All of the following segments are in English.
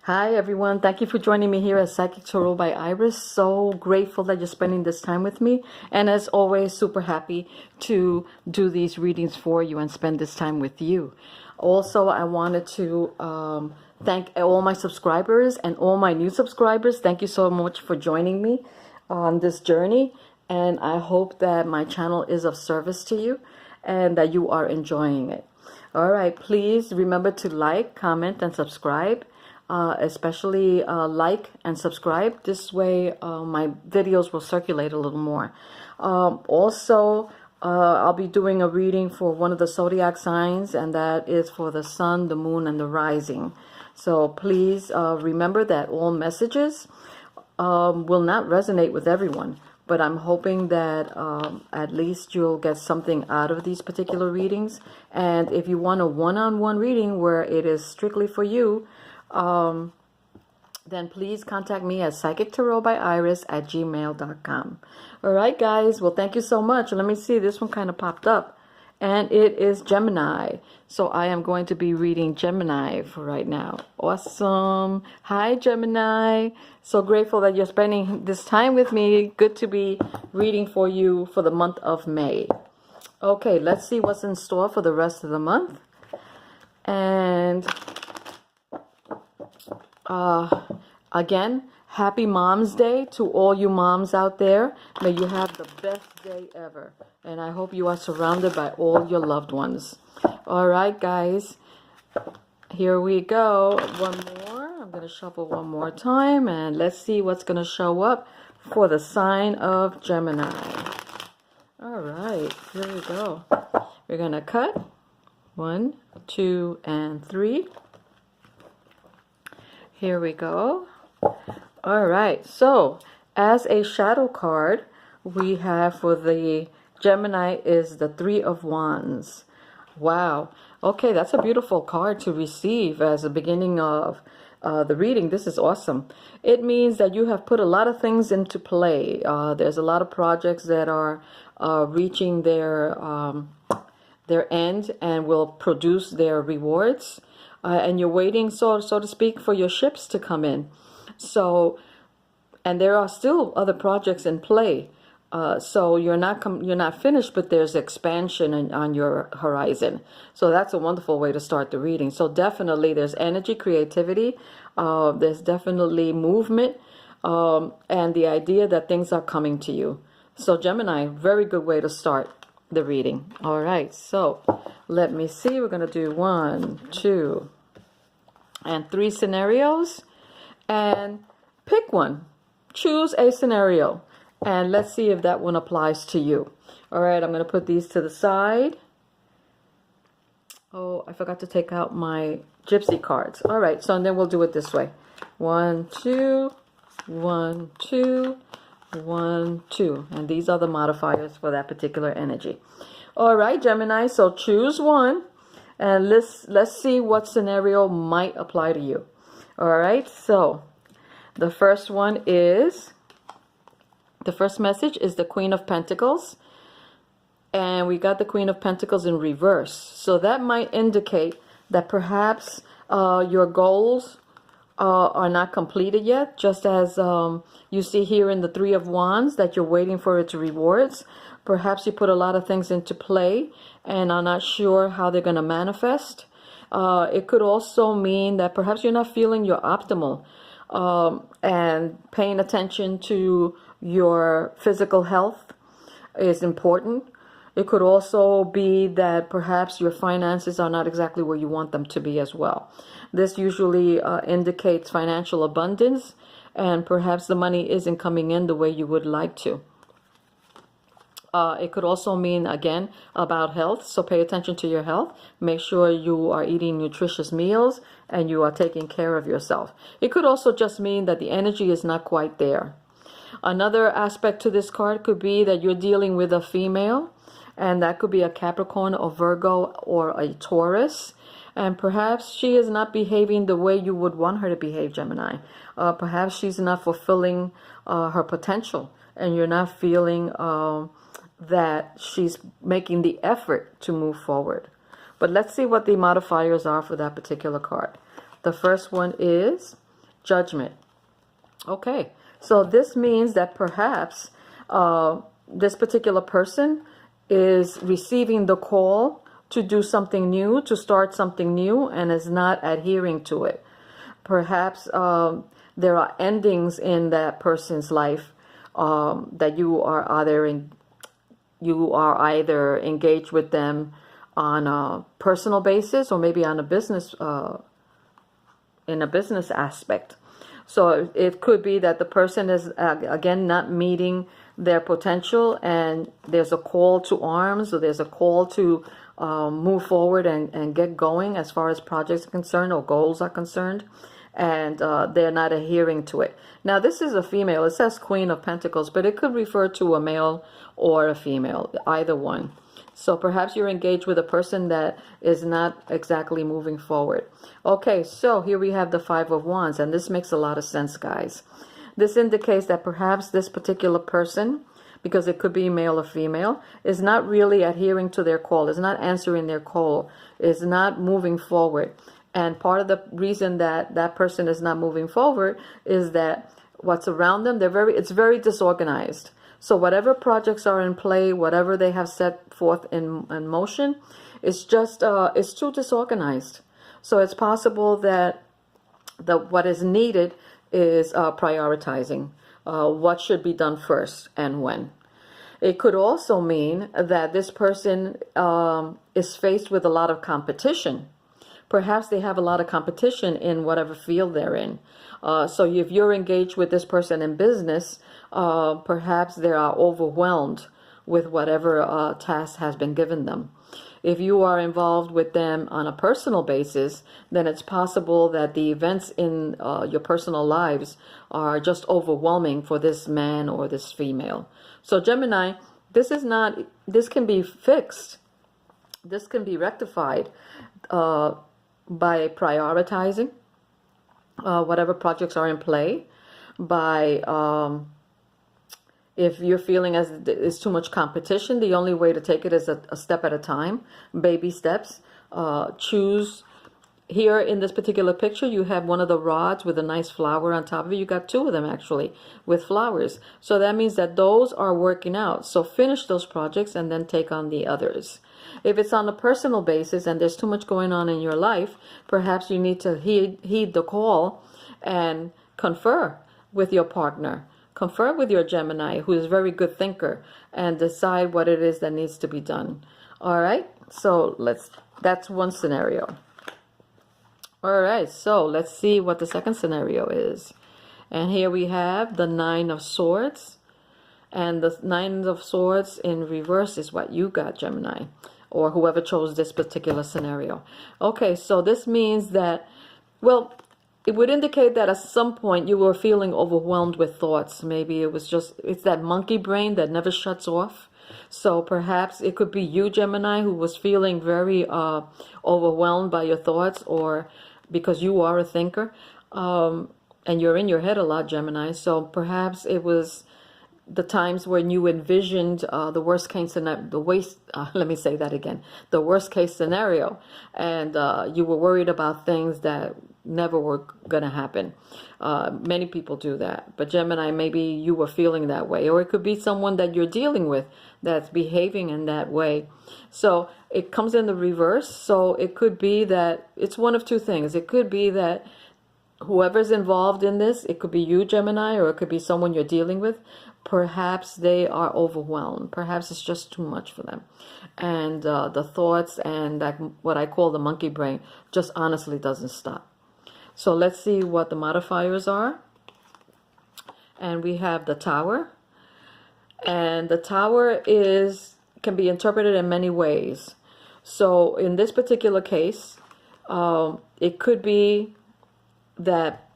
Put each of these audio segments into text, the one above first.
Hi everyone, thank you for joining me here at Psychic Tarot by Iris. So grateful that you're spending this time with me, and as always, super happy to do these readings for you and spend this time with you. Also, I wanted to thank all my subscribers and all my new subscribers. Thank you so much for joining me on this journey, and I hope that my channel is of service to you and that you are enjoying it. All right, please remember to like, comment, and subscribe. Especially like and subscribe. This way my videos will circulate a little more. Also, I'll be doing a reading for one of the zodiac signs, and that is for the sun, the moon, and the rising. So please remember that all messages will not resonate with everyone, but I'm hoping that at least you'll get something out of these particular readings. And if you want a one-on-one reading where it is strictly for you, then please contact me at psychictarotbyiris@gmail.com. All right, guys. Well, thank you so much. Let me see. This one kind of popped up, and it is Gemini. So I am going to be reading Gemini for right now. Awesome. Hi, Gemini. So grateful that you're spending this time with me. Good to be reading for you for the month of May. Okay, let's see what's in store for the rest of the month. And again, happy Mom's Day to all you moms out there. May you have the best day ever. And I hope you are surrounded by all your loved ones. All right, guys. Here we go. One more. I'm going to shuffle one more time. And let's see what's going to show up for the sign of Gemini. All right. Here we go. We're going to cut 1, 2, and 3. Here we go. All right. So, as a shadow card, we have for the Gemini is the 3 of Wands. Wow. Okay, that's a beautiful card to receive as a beginning of the reading. This is awesome. It means that you have put a lot of things into play. There's a lot of projects that are reaching their end and will produce their rewards. And you're waiting, so to speak, for your ships to come in. So, and there are still other projects in play. So you're not finished, but there's expansion on your horizon. So that's a wonderful way to start the reading. So definitely there's energy, creativity. There's definitely movement, and the idea that things are coming to you. So Gemini, very good way to start the reading. All right, so let me see. We're going to do 1, 2, and 3 scenarios, and pick one. Choose a scenario, and let's see if that one applies to you. All right, I'm going to put these to the side. Oh, I forgot to take out my gypsy cards. All right, so and then we'll do it this way. 1, 2, 1, 2, 1, 2, and these are the modifiers for that particular energy. All right, Gemini, so choose one, and let's see what scenario might apply to you. All right, so the first message is the Queen of Pentacles, and we got the Queen of Pentacles in reverse. So that might indicate that perhaps your goals are not completed yet, just as you see here in the 3 of Wands, that you're waiting for its rewards. Perhaps you put a lot of things into play and are not sure how they're going to manifest. It could also mean that perhaps you're not feeling your optimal, and paying attention to your physical health is important. It could also be that perhaps your finances are not exactly where you want them to be as well. This usually indicates financial abundance, and perhaps the money isn't coming in the way you would like to. It could also mean, again, about health. So pay attention to your health. Make sure you are eating nutritious meals and you are taking care of yourself. It could also just mean that the energy is not quite there. Another aspect to this card could be that you're dealing with a female, and that could be a Capricorn or Virgo or a Taurus. And perhaps she is not behaving the way you would want her to behave, Gemini. Perhaps she's not fulfilling her potential, and you're not feeling that she's making the effort to move forward. But let's see what the modifiers are for that particular card. The first one is Judgment. Okay, so this means that perhaps this particular person is receiving the call to do something new, to start something new, and is not adhering to it. Perhaps there are endings in that person's life that you are either engaged with them on a personal basis or maybe on a business in a business aspect. So it could be that the person is again not meeting their potential, and there's a call to arms, or there's a call to move forward and get going as far as projects are concerned or goals are concerned, and they're not adhering to it. Now, this is a female. It says Queen of Pentacles, but it could refer to a male or a female, either one. So perhaps you're engaged with a person that is not exactly moving forward. Okay, so here we have the Five of Wands, and this makes a lot of sense, guys. This indicates that perhaps this particular person, because it could be male or female, is not really adhering to their call, is not answering their call, is not moving forward. And part of the reason that that person is not moving forward is that what's around them, it's very disorganized. So whatever projects are in play, whatever they have set forth in motion, it's too disorganized. So it's possible that what is needed is prioritizing what should be done first and when. It could also mean that this person is faced with a lot of competition. Perhaps they have a lot of competition in whatever field they're in. So if you're engaged with this person in business, perhaps they are overwhelmed with whatever task has been given them. If you are involved with them on a personal basis, then it's possible that the events in your personal lives are just overwhelming for this man or this female. So Gemini, this can be fixed. This can be rectified by prioritizing whatever projects are in play, by if you're feeling as it's too much competition, the only way to take it is a step at a time, baby steps. Choose. Here in this particular picture, you have one of the rods with a nice flower on top of it. You got two of them actually with flowers. So that means that those are working out. So finish those projects and then take on the others. If it's on a personal basis and there's too much going on in your life, perhaps you need to heed the call and confer with your partner. Confer with your Gemini, who is a very good thinker, and decide what it is that needs to be done. All right, so that's one scenario. All right, so let's see what the second scenario is. And here we have the Nine of Swords. And the Nine of Swords in reverse is what you got, Gemini, or whoever chose this particular scenario. Okay, so this means that, well, it would indicate that at some point you were feeling overwhelmed with thoughts. Maybe it's that monkey brain that never shuts off. So perhaps it could be you, Gemini, who was feeling very overwhelmed by your thoughts, or because you are a thinker, and you're in your head a lot, Gemini. So perhaps it was the times when you envisioned the worst case scenario, the worst case scenario, and you were worried about things that never were going to happen. Many people do that, but Gemini, maybe you were feeling that way, or it could be someone that you're dealing with that's behaving in that way. So it comes in the reverse. So it could be that it's one of two things. It could be that whoever's involved in this, it could be you, Gemini, or it could be someone you're dealing with. Perhaps they are overwhelmed. Perhaps it's just too much for them. And the thoughts and that what I call the monkey brain just honestly doesn't stop. So let's see what the modifiers are. And we have the Tower. And the Tower can be interpreted in many ways. So in this particular case, it could be that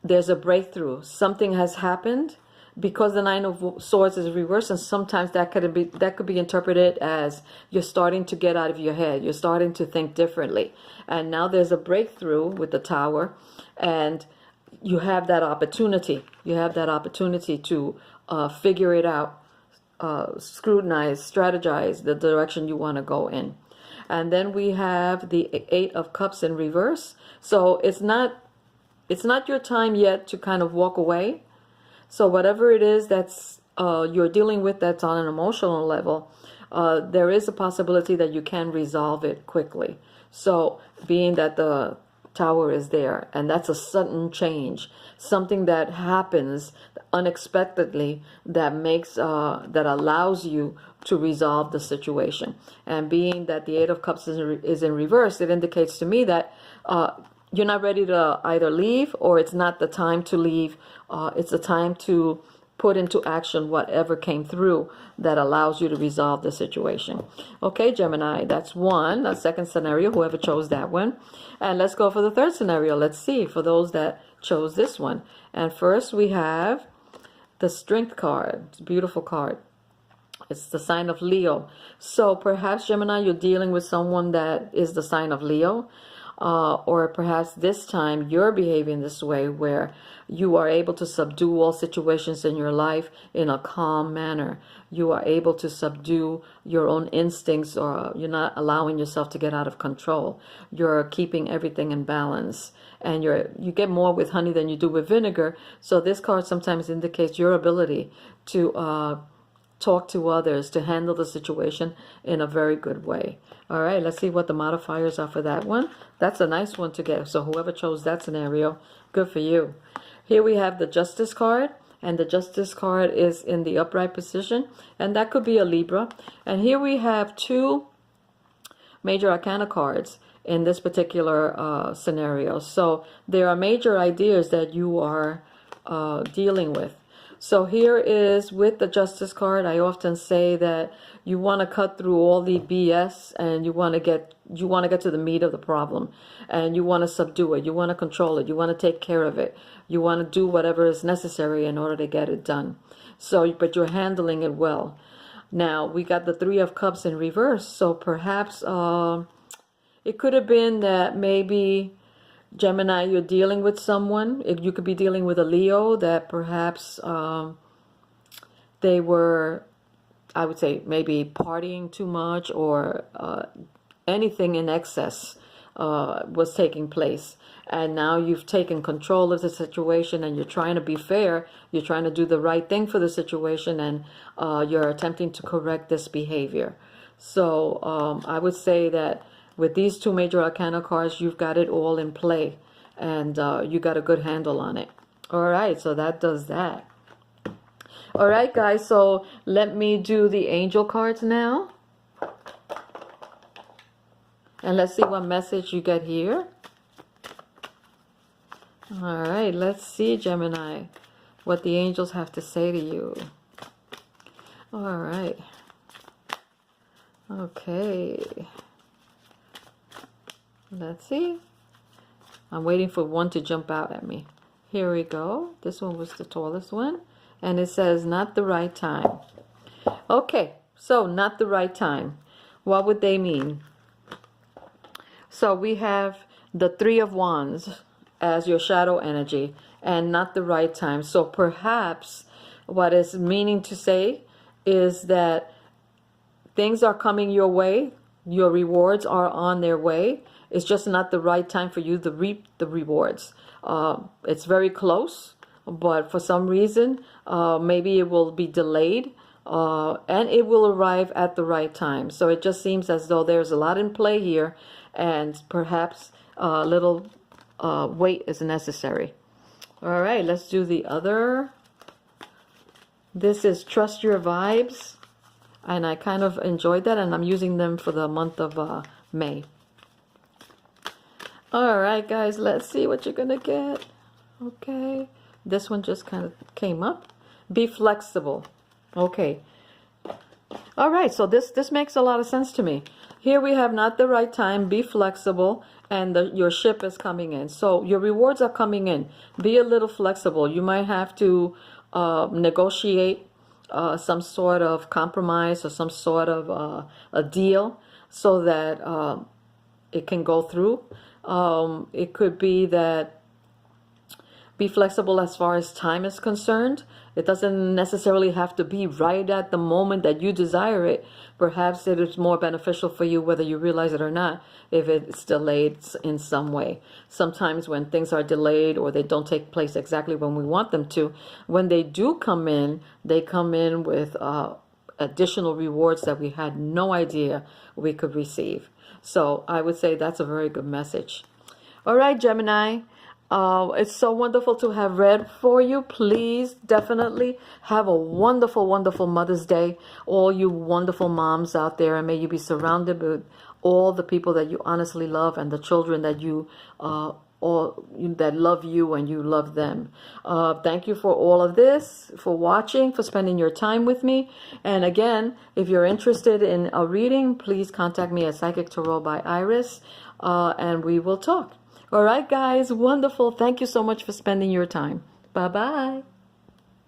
there's a breakthrough. Something has happened because the Nine of Swords is reversed, and sometimes that could be interpreted as you're starting to get out of your head. You're starting to think differently. And now there's a breakthrough with the Tower, and you have that opportunity. You have that opportunity to figure it out, scrutinize, strategize the direction you want to go in. And then we have the Eight of Cups in reverse. So it's not it's not your time yet to kind of walk away. So whatever it is that's you're dealing with that's on an emotional level, there is a possibility that you can resolve it quickly. So being that the Tower is there, and that's a sudden change, something that happens unexpectedly that makes that allows you to resolve the situation. And being that the Eight of Cups is in reverse, it indicates to me that you're not ready to either leave, or it's not the time to leave. It's the time to put into action whatever came through that allows you to resolve the situation. Okay, Gemini, that's one. A second scenario, whoever chose that one. And let's go for the third scenario. Let's see for those that chose this one. And first we have the Strength card. It's a beautiful card. It's the sign of Leo. So perhaps, Gemini, you're dealing with someone that is the sign of Leo. Or perhaps this time you're behaving this way, where you are able to subdue all situations in your life in a calm manner. You are able to subdue your own instincts, or you're not allowing yourself to get out of control. You're keeping everything in balance, and you get more with honey than you do with vinegar. So this card sometimes indicates your ability to talk to others, to handle the situation in a very good way. All right, let's see what the modifiers are for that one. That's a nice one to get. So whoever chose that scenario, good for you. Here we have the Justice card, and the Justice card is in the upright position, and that could be a Libra. And here we have two major arcana cards in this particular scenario. So there are major ideas that you are dealing with. So here is with the Justice card, I often say that you want to cut through all the BS, and you want to get to the meat of the problem, and you want to subdue it, you want to control it, you want to take care of it, you want to do whatever is necessary in order to get it done. So, but you're handling it well. Now we got the Three of Cups in reverse, so perhaps it could have been that maybe, Gemini, you're dealing with someone. You could be dealing with a Leo that perhaps they were, I would say, maybe partying too much, or anything in excess was taking place. And now you've taken control of the situation, and you're trying to be fair. You're trying to do the right thing for the situation, and you're attempting to correct this behavior. So I would say that with these two major arcana cards, you've got it all in play, and you got a good handle on it. All right, so that does that. All right, guys, so let me do the angel cards now. And let's see what message you get here. All right, let's see, Gemini, what the angels have to say to you. All right. Okay. Let's see. I'm waiting for one to jump out at me. Here we go. This one was the tallest one. And it says, not the right time. Okay, so not the right time. What would they mean? So we have the Three of Wands as your shadow energy, and not the right time. So perhaps what it's meaning to say is that things are coming your way. Your rewards are on their way. It's just not the right time for you to reap the rewards. It's very close, but for some reason, maybe it will be delayed, and it will arrive at the right time. So it just seems as though there's a lot in play here, and perhaps a little wait is necessary. All right, let's do the other. This is Trust Your Vibes, and I kind of enjoyed that, and I'm using them for the month of May. All right, guys, let's see what you're gonna get. Okay, this one just kind of came up. Be flexible. Okay. All right, so this makes a lot of sense to me. Here we have not the right time, be flexible, and your ship is coming in. So your rewards are coming in. Be a little flexible. You might have to negotiate some sort of compromise, or some sort of a deal, so that it can go through. It could be that Be flexible as far as time is concerned. It doesn't necessarily have to be right at the moment that you desire it. Perhaps it is more beneficial for you whether you realize it or not, if it's delayed in some way. Sometimes when things are delayed or they don't take place exactly when we want them to, when they do come in, they come in with additional rewards that we had no idea we could receive. So I would say that's a very good message. All right, Gemini. It's so wonderful to have read for you. Please definitely have a wonderful, wonderful Mother's Day. All you wonderful moms out there, and may you be surrounded with all the people that you honestly love and the children that you that love you and you love them. Thank you for all of this, for watching, for spending your time with me. And again, if you're interested in a reading, please contact me at Psychic Tarot by Iris, and we will talk. All right, guys, wonderful. Thank you so much for spending your time. Bye-bye.